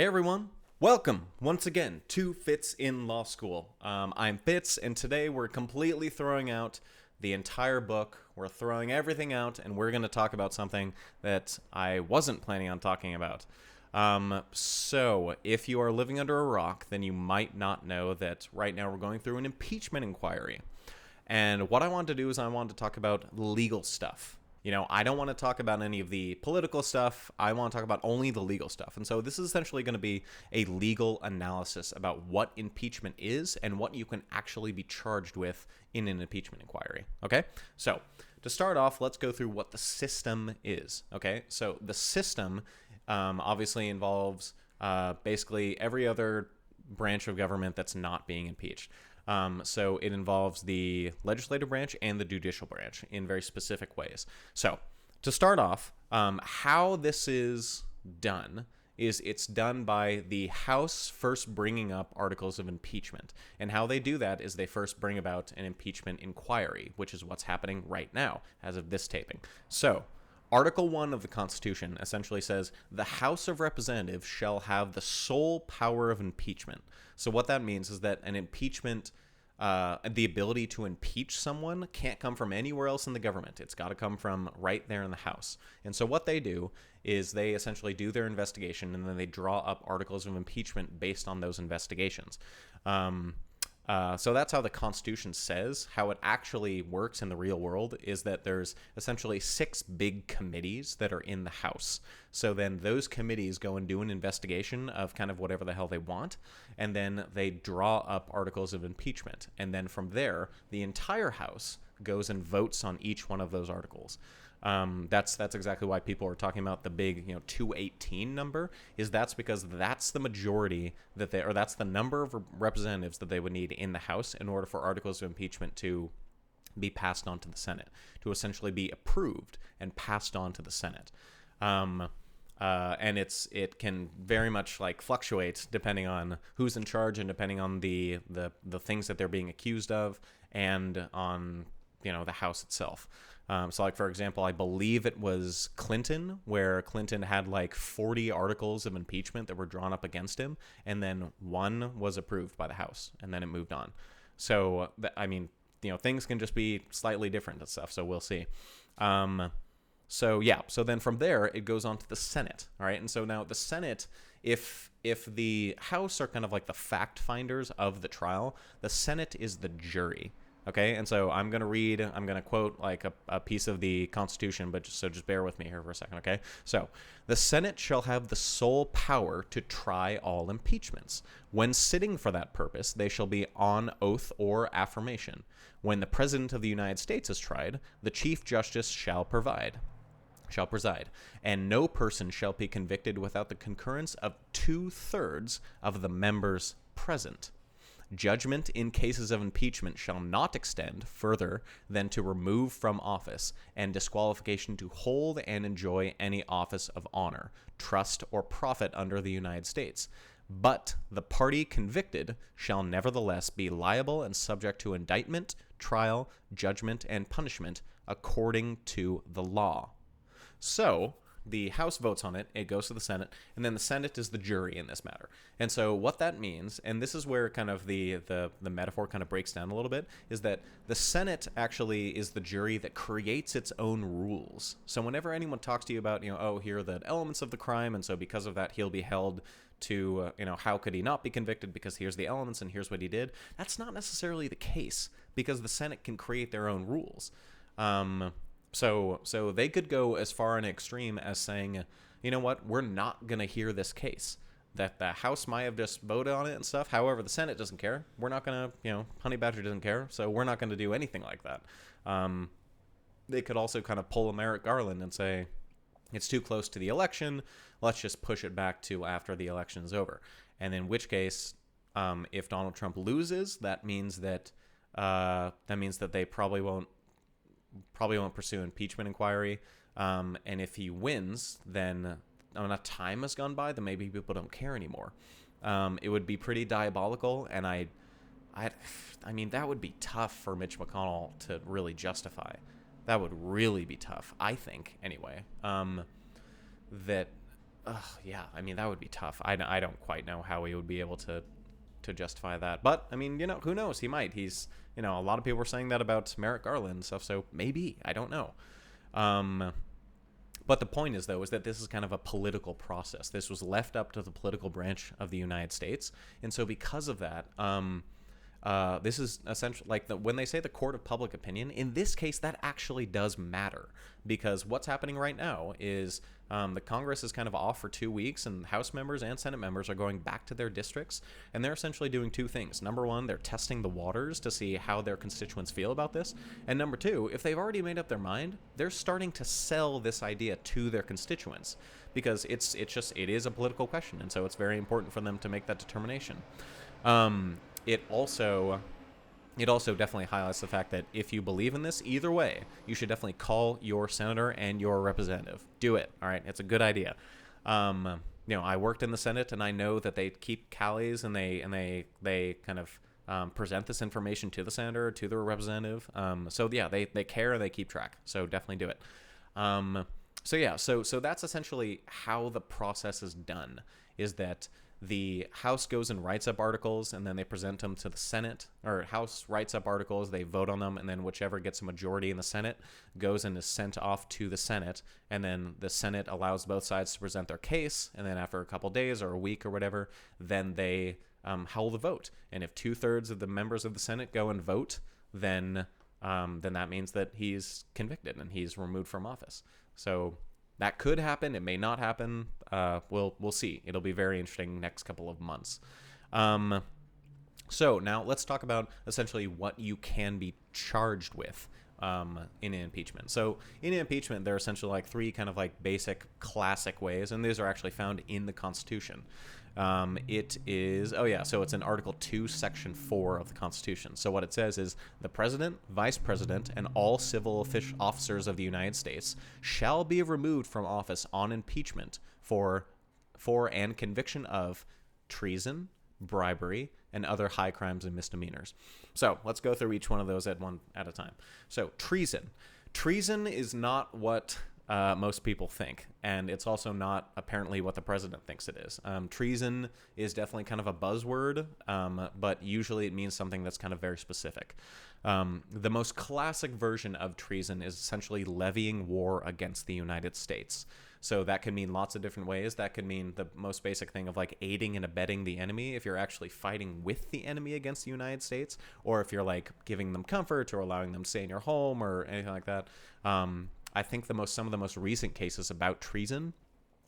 Hey everyone, welcome once again to Fitz in Law School. I'm Fitz, and today we're completely throwing out the entire book. We're throwing everything out, and we're going to talk about something that I wasn't planning on talking about. So, if you are living under a rock, then you might not know that right now we're going through an impeachment inquiry. And what I want to do is I want to talk about legal stuff. I don't want to talk about any of the political stuff. I want to talk about only the legal stuff. And so this is essentially going to be a legal analysis about what impeachment is and what you can actually be charged with in an impeachment inquiry. Okay? So, to start off, let's go through what the system is. Okay? So, the system obviously involves basically every other branch of government that's not being impeached. So it involves the legislative branch and the judicial branch in very specific ways. So to start off, how this is done is it's done by the House first bringing up articles of impeachment. And how they do that is they first bring about an impeachment inquiry, which is what's happening right now as of this taping. So Article 1 of the Constitution essentially says, the House of Representatives shall have the sole power of impeachment. So what that means is that an impeachment, the ability to impeach someone can't come from anywhere else in the government. It's got to come from right there in the House. And so what they do is they essentially do their investigation, and then they draw up articles of impeachment based on those investigations. So that's how the Constitution says. How it actually works in the real world is that there's essentially 6 big committees that are in the House. So then those committees go and do an investigation of kind of whatever the hell they want, and then they draw up articles of impeachment. And then from there, the entire House goes and votes on each one of those articles. That's exactly why people are talking about the big 218 number. That's because that's the majority that's the number of representatives that they would need in the House in order for articles of impeachment to be passed on to the Senate, to essentially be approved and passed on to the Senate. And it can very much fluctuate depending on who's in charge and depending on the things that they're being accused of and on the House itself. So for example, I believe it was Clinton, where Clinton had 40 articles of impeachment that were drawn up against him, and then one was approved by the House, and then it moved on. So, things can just be slightly different and stuff, so we'll see. So then from there, it goes on to the Senate, all right? And so now the Senate, if the House are kind of like the fact finders of the trial, the Senate is the jury. Okay, and so I'm going to quote a piece of the Constitution, but just bear with me here for a second, okay? So, the Senate shall have the sole power to try all impeachments. When sitting for that purpose, they shall be on oath or affirmation. When the President of the United States is tried, the Chief Justice shall preside, and no person shall be convicted without the concurrence of 2/3 of the members present. Judgment in cases of impeachment shall not extend further than to remove from office and disqualification to hold and enjoy any office of honor, trust, or profit under the United States. But the party convicted shall nevertheless be liable and subject to indictment, trial, judgment, and punishment according to the law. So, the House votes on it, it goes to the Senate, and then the Senate is the jury in this matter. And so what that means, and this is where kind of the metaphor kind of breaks down a little bit, is that the Senate actually is the jury that creates its own rules. So whenever anyone talks to you about, here are the elements of the crime, and so because of that he'll be held to, how could he not be convicted because here's the elements and here's what he did, that's not necessarily the case, because the Senate can create their own rules. So they could go as far an extreme as saying, you know what, we're not going to hear this case. That the House might have just voted on it and stuff. However, the Senate doesn't care. We're not going to, Honey Badger doesn't care, so we're not going to do anything like that. They could also kind of pull a Merrick Garland and say, it's too close to the election, let's just push it back to after the election is over. And in which case, if Donald Trump loses, that means that they probably won't pursue impeachment inquiry. And if he wins, then enough time has gone by that maybe people don't care anymore. It would be pretty diabolical, and I mean, that would be tough for Mitch McConnell to really justify. That would really be tough, I think, anyway. yeah, I mean, that would be tough. I don't quite know how he would be able to justify that. But, I mean, who knows? He might. He's, a lot of people were saying that about Merrick Garland and stuff, so maybe. I don't know. But the point is, though, is that this is kind of a political process. This was left up to the political branch of the United States. And so because of that, this is essentially like when they say the court of public opinion, in this case, that actually does matter, because what's happening right now is the Congress is kind of off for 2 weeks, and House members and Senate members are going back to their districts, and they're essentially doing two things. Number one, they're testing the waters to see how their constituents feel about this. And number two, if they've already made up their mind, they're starting to sell this idea to their constituents, because it is a political question, and so it's very important for them to make that determination. It also definitely highlights the fact that if you believe in this, either way, you should definitely call your senator and your representative. Do it. All right. It's a good idea. I worked in the Senate, and I know that they keep tallies, and they kind of present this information to the senator, to the representative. So yeah, they care and they keep track. So definitely do it. So that's essentially how the process is done, is that the House goes and writes up articles, and then they present them to the Senate, or House writes up articles, they vote on them, and then whichever gets a majority in the Senate goes and is sent off to the Senate, and then the Senate allows both sides to present their case, and then after a couple days or a week or whatever, then they hold the vote. And if 2/3 of the members of the Senate go and vote, then that means that he's convicted and he's removed from office. So that could happen. It may not happen. We'll see. It'll be very interesting next couple of months. So now let's talk about essentially what you can be charged with in an impeachment. So in an impeachment, there are essentially like three kind of like basic classic ways, and these are actually found in the Constitution. So it's in Article 2, Section 4 of the Constitution. So what it says is, the President, Vice President, and all civil officers of the United States shall be removed from office on impeachment for and conviction of treason, bribery, and other high crimes and misdemeanors. So let's go through each one of those at a time. So treason. Treason is not what most people think, and it's also not apparently what the president thinks it is. Treason is definitely kind of a buzzword, but usually it means something that's kind of very specific. The most classic version of treason is essentially levying war against the United States. So that could mean lots of different ways. That could mean the most basic thing of like aiding and abetting the enemy if you're actually fighting with the enemy against the United States, or if you're like giving them comfort or allowing them to stay in your home or anything like that. I think some of the most recent cases about treason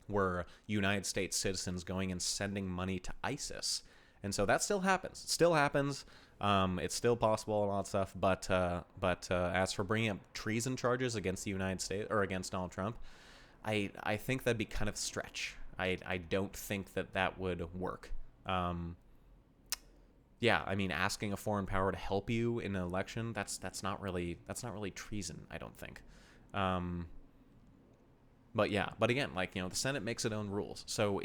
were United States citizens going and sending money to ISIS. And so that still happens. It still happens. It's still possible and all that stuff. But as for bringing up treason charges against the United States or against Donald Trump, I think that'd be kind of a stretch. I don't think that would work. Yeah, I mean, asking a foreign power to help you in an election, that's not really treason, I don't think. But again, the Senate makes its own rules, so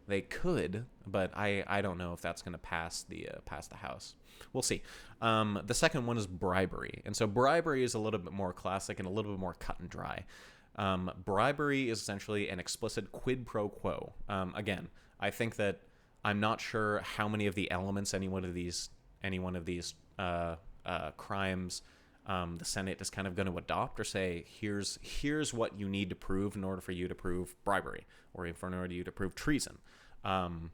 they could, but I don't know if that's going to pass the House. We'll see. The second one is bribery, and so bribery is a little bit more classic and a little bit more cut and dry. Bribery is essentially an explicit quid pro quo. Again, I think that I'm not sure how many of the elements any one of these crimes the Senate is kind of going to adopt or say, here's what you need to prove in order for you to prove bribery or in order for you to prove treason. And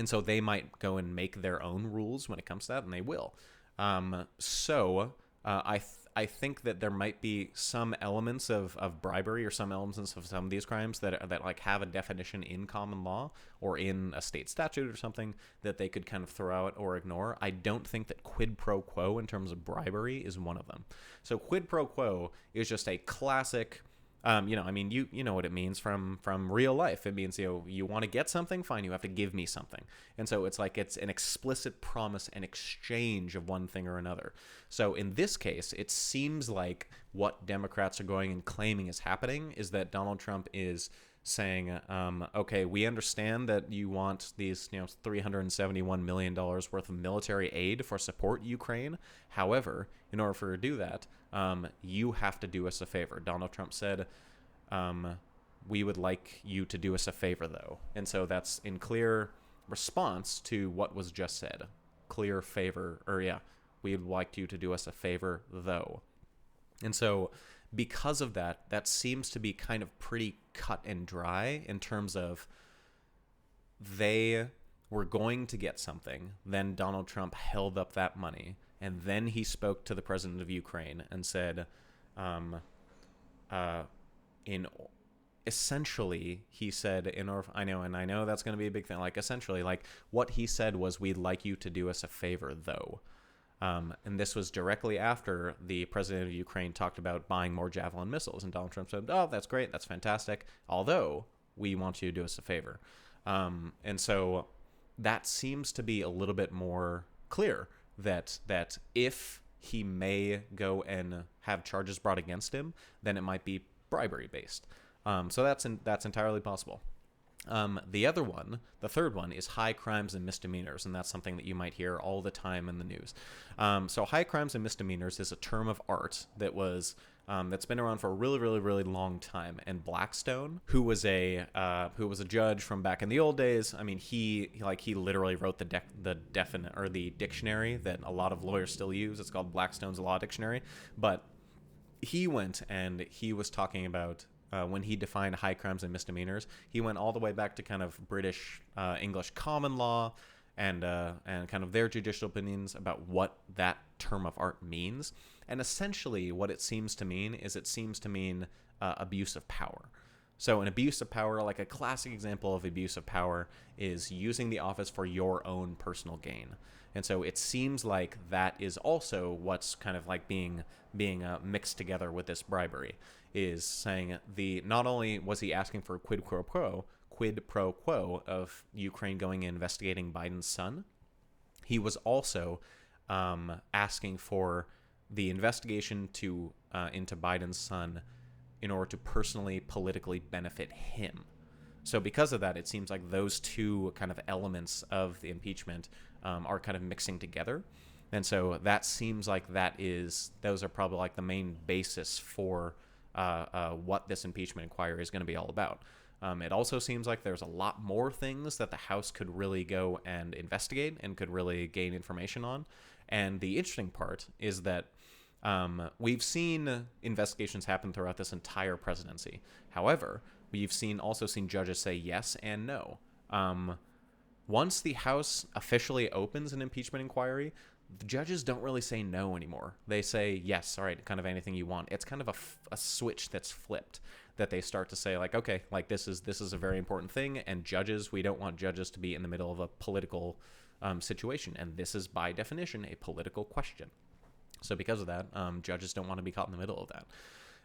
so they might go and make their own rules when it comes to that, and they will. I think that there might be some elements of bribery or some elements of some of these crimes that like have a definition in common law or in a state statute or something that they could kind of throw out or ignore. I don't think that quid pro quo in terms of bribery is one of them. So quid pro quo is just a classic. You know what it means from real life. It means, you want to get something, fine, you have to give me something. And so it's like it's an explicit promise and exchange of one thing or another. So in this case, it seems like what Democrats are going and claiming is happening is that Donald Trump is saying, okay, we understand that you want these, $371 million worth of military aid for support Ukraine. However, in order for you to do that, you have to do us a favor. Donald Trump said, we would like you to do us a favor, though. And so that's in clear response to what was just said. Clear favor, or yeah, we'd like you to do us a favor, though. And so because of that, that seems to be kind of pretty cut and dry in terms of they were going to get something. Then Donald Trump held up that money. And then he spoke to the president of Ukraine and said, essentially, he said, I know that's going to be a big thing. Like, essentially, like, what he said was, we'd like you to do us a favor, though. And this was directly after the president of Ukraine talked about buying more Javelin missiles. And Donald Trump said, oh, that's great. That's fantastic. Although, we want you to do us a favor. And so that seems to be a little bit more clear that if he may go and have charges brought against him, then it might be bribery based. So that's entirely possible. The third one, is high crimes and misdemeanors, and that's something that you might hear all the time in the news. So high crimes and misdemeanors is a term of art that was that's been around for a really, really, really long time. And Blackstone, who was a judge from back in the old days, I mean, he literally wrote the dictionary that a lot of lawyers still use. It's called Blackstone's Law Dictionary. But he went and he was talking about when he defined high crimes and misdemeanors, he went all the way back to kind of British English common law and kind of their judicial opinions about what that term of art means. And essentially what it seems to mean is abuse of power. So an abuse of power, like a classic example of abuse of power, is using the office for your own personal gain. And so it seems like that is also what's kind of like being mixed together with this bribery, is saying not only was he asking for a quid pro quo of Ukraine going and investigating Biden's son, he was also asking for the investigation into Biden's son in order to personally, politically benefit him. So because of that, it seems like those two kind of elements of the impeachment are kind of mixing together. And so that seems like those are probably like the main basis for what this impeachment inquiry is going to be all about. It also seems like there's a lot more things that the House could really go and investigate and could really gain information on. And the interesting part is that we've seen investigations happen throughout this entire presidency. However, we've also seen judges say yes and no. Once the House officially opens an impeachment inquiry, the judges don't really say no anymore. They say yes, all right, kind of anything you want. It's kind of a switch that's flipped, that they start to say like, okay, like this is a very important thing, and we don't want judges to be in the middle of a political situation, and this is by definition a political question. So because of that, judges don't want to be caught in the middle of that.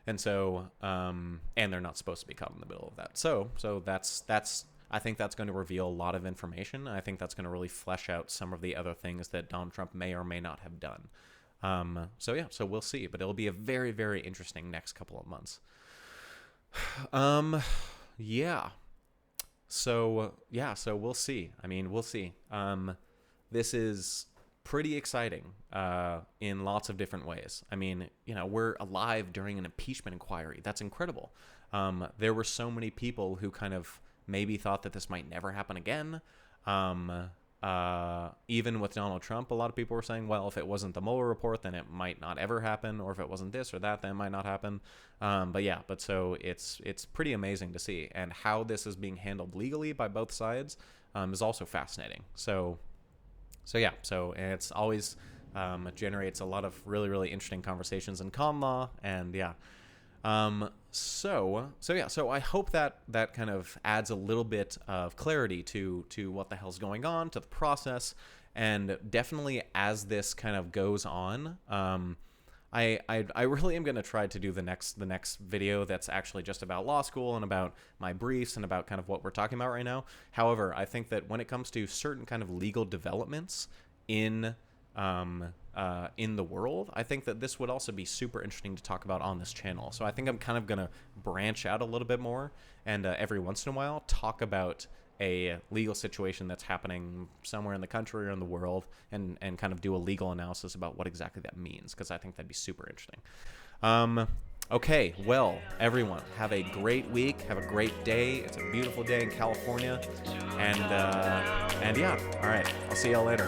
And so, and they're not supposed to be caught in the middle of that. So that's I think that's going to reveal a lot of information. I think that's going to really flesh out some of the other things that Donald Trump may or may not have done. So we'll see, but it'll be a very, very interesting next couple of months. So we'll see. I mean, we'll see. This is pretty exciting in lots of different ways. I mean, we're alive during an impeachment inquiry. That's incredible. There were so many people who kind of maybe thought that this might never happen again. Even with Donald Trump, a lot of people were saying, well, if it wasn't the Mueller report, then it might not ever happen, or if it wasn't this or that, then it might not happen. But so it's pretty amazing to see, and how this is being handled legally by both sides is also fascinating. So it's always generates a lot of really, really interesting conversations in con law, and So I hope that kind of adds a little bit of clarity to what the hell's going on, to the process, and definitely as this kind of goes on, I really am going to try to do the next video that's actually just about law school and about my briefs and about kind of what we're talking about right now. However, I think that when it comes to certain kind of legal developments in the world, I think that this would also be super interesting to talk about on this channel. So I think I'm kind of going to branch out a little bit more, and every once in a while talk about a legal situation that's happening somewhere in the country or in the world, and kind of do a legal analysis about what exactly that means, because I think that'd be super interesting. Okay, well, everyone, have a great week. Have a great day. It's a beautiful day in California. And yeah, all right. I'll see y'all later.